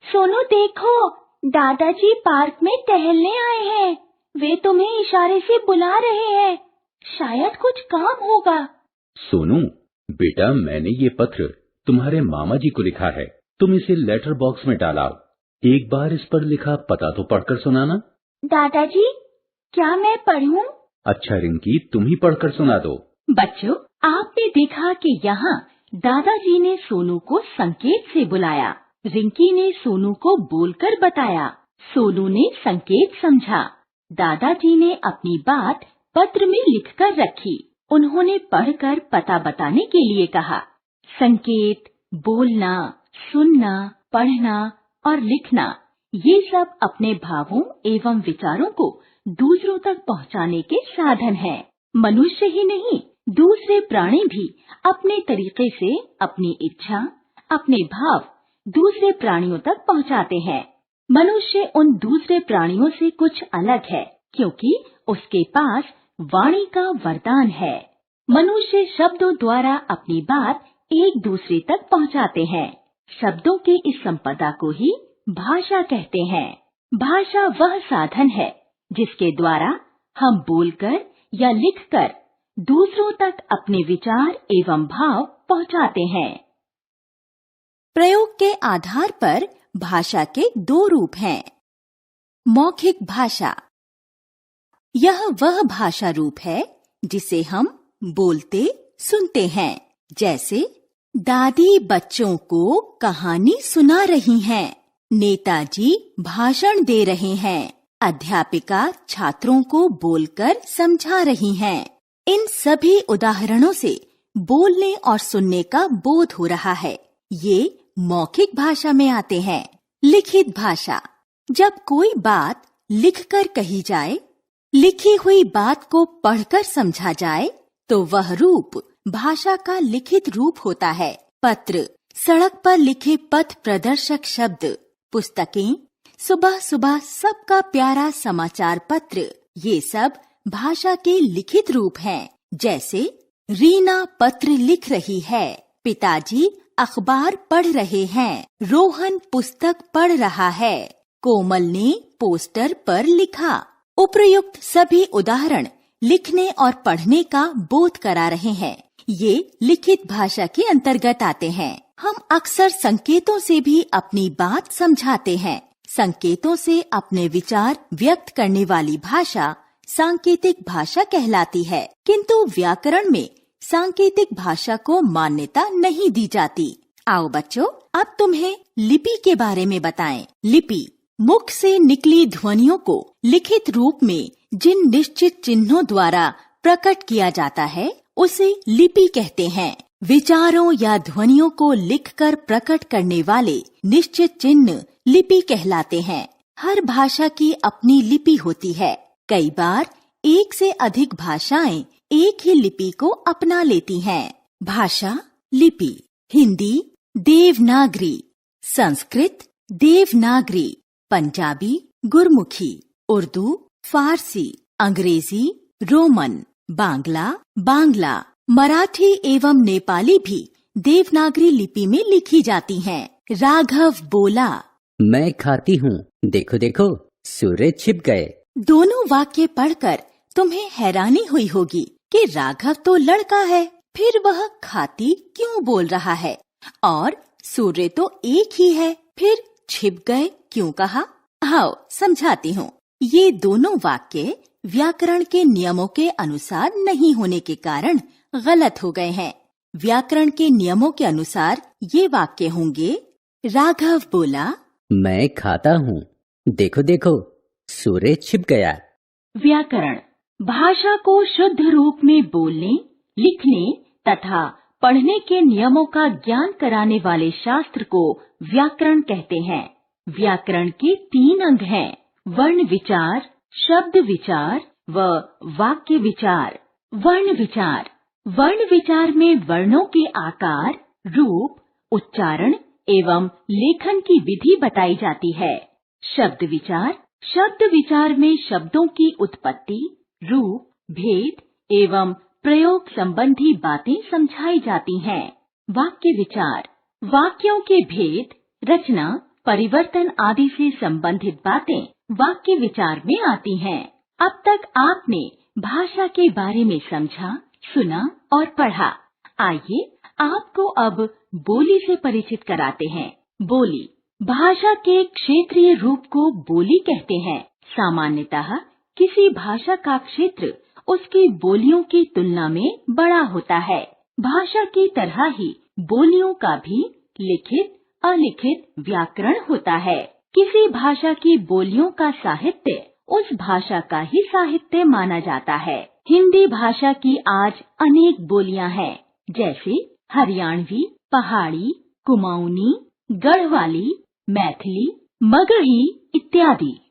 सोनू देखो, दादाजी पार्क में टहलने आए हैं। वे तुम्हें इशारे से बुला रहे हैं। शायद कुछ काम होगा। सोनू, बेटा मैंने ये पत्र तुम्हारे मामा जी को लिखा है। तुम इसे लेटर बॉक्स में डालाओ। एक बार इस पर लिखा पता तो पढ़कर सुनाना। दादाजी, क्या मैं पढ़ूं? अच्छा रिंकी, तुम ही पढ़कर सुना दो। बच्चों, आपने देखा कि यहाँ दादाजी ने सोनू को संकेत से बुलाया। रिंकी ने सोनू को बोलकर बताया। सोनू ने संकेत समझा। दादाजी ने अपनी बात पत्र में लिखकर रखी। उन्होंने पढ़कर पता बताने के लिए कहा। संकेत, बोलना, सुनना, पढ़ना और लिखना, ये सब अपने भावों एवं विचारों को दूसरों तक पहुंचाने के साधन हैं। मनुष्य ही नहीं, दूसरे प्राणी भी अपने तरीके से अपनी इच्छा, अपने भाव दूसरे प्राणियों तक पहुंचाते हैं। मनुष्य उन दूसरे प्राणियों से कुछ अलग है, क्योंकि उसके पास वाणी का वरदान है। मनुष्य शब्दों द्वारा अपनी बात एक दूसरे तक पहुंचाते हैं। शब्दों के इस संपदा को ही भाषा कहते हैं। भाषा वह साधन है जिसके द्वारा हम बोलकर या लिखकर दूसरों तक अपने विचार एवं भाव पहुंचाते हैं। प्रयोग के आधार पर भाषा के दो रूप हैं। मौखिक भाषा, यह वह भाषा रूप है जिसे हम बोलते सुनते हैं। जैसे दादी बच्चों को कहानी सुना रही हैं, नेताजी भाषण दे रहे हैं, अध्यापिका छात्रों को बोलकर समझा रही हैं। इन सभी उदाहरणों से बोलने और सुनने का बोध हो रहा है। ये मौखिक भाषा में आते हैं। लिखित भाषा, जब कोई बात लिखकर कही जाए, लिखी हुई बात को पढ़कर समझा जाए, तो वह रूप भाषा का लिखित रूप होता है। पत्र, सड़क पर लिखे पथ प्रदर्शक शब्द, पुस्तकें, सुबह सुबह सबका प्यारा समाचार पत्र, ये सब भाषा के लिखित रूप हैं। जैसे रीना पत्र लिख रही है, पिताजी अखबार पढ़ रहे हैं, रोहन पुस्तक पढ़ रहा है, कोमल ने पोस्टर पर लिखा। उपर्युक्त सभी उदाहरण लिखने और पढ़ने का बोध करा रहे हैं। ये लिखित भाषा के अंतर्गत आते हैं। हम अक्सर संकेतों से भी अपनी बात समझाते हैं। संकेतों से अपने विचार व्यक्त करने वाली भाषा सांकेतिक भाषा कहलाती है, किंतु व्याकरण में सांकेतिक भाषा को मान्यता नहीं दी जाती। आओ बच्चों, अब तुम्हें लिपि के बारे में बताएं। लिपि, मुख से निकली ध्वनियों को लिखित रूप में जिन निश्चित चिन्हों द्वारा प्रकट किया जाता है, उसे लिपि कहते हैं। विचारों या ध्वनियों को लिखकर प्रकट करने वाले निश्चित चिन्ह लिपि कहलाते हैं। हर भाषा की अपनी लिपि होती है। कई बार एक से अधिक भाषाएं एक ही लिपि को अपना लेती हैं। भाषा, लिपि, हिंदी देवनागरी, संस्कृत देवनागरी, पंजाबी गुरमुखी, उर्दू फारसी, अंग्रेजी रोमन, बांग्ला बांग्ला, मराठी एवं नेपाली भी देवनागरी लिपि में लिखी जाती हैं। राघव बोला, मैं खाती हूँ, देखो देखो सूर्य छिप गए। दोनों वाक्य पढ़कर तुम्हें हैरानी हुई होगी कि राघव तो लड़का है, फिर वह खाती क्यों बोल रहा है, और सूर्य तो एक ही है, फिर छिप गए क्यों कहा। आओ समझाती हूँ। ये दोनों वाक्य व्याकरण के नियमों के अनुसार नहीं होने के कारण गलत हो गए हैं। व्याकरण के नियमों के अनुसार ये वाक्य होंगे, राघव बोला, मैं खाता हूँ, देखो देखो सूर्य छिप गया। व्याकरण, भाषा को शुद्ध रूप में बोलने, लिखने तथा पढ़ने के नियमों का ज्ञान कराने वाले शास्त्र को व्याकरण कहते हैं। व्याकरण के 3 अंग हैं: वर्ण विचार, शब्द विचार व वाक्य विचार। वर्ण विचार, वर्ण विचार में वर्णों के आकार, रूप, उच्चारण एवं लेखन की विधि बताई जाती है। शब्द विचार, शब्द विचार में शब्दों की उत्पत्ति, रूप, भेद एवं प्रयोग संबंधी बातें समझाई जाती हैं। वाक्य विचार, वाक्यों के भेद, रचना, परिवर्तन आदि से संबंधित बातें वाक्य विचार में आती हैं। अब तक आपने भाषा के बारे में समझा, सुना और पढ़ा। आइए आपको अब बोली से परिचित कराते हैं। बोली भाषा के क्षेत्रीय रूप को बोली कहते हैं। सामान्यतः किसी भाषा का क्षेत्र उसकी बोलियों की तुलना में बड़ा होता है। भाषा की तरह ही बोलियों का भी लिखित अलिखित व्याकरण होता है। किसी भाषा की बोलियों का साहित्य उस भाषा का ही साहित्य माना जाता है। हिंदी भाषा की आज अनेक बोलियां हैं, जैसे हरियाणवी, पहाड़ी, कुमाऊनी, गढ़वाली, मैथिली, मगही इत्यादि।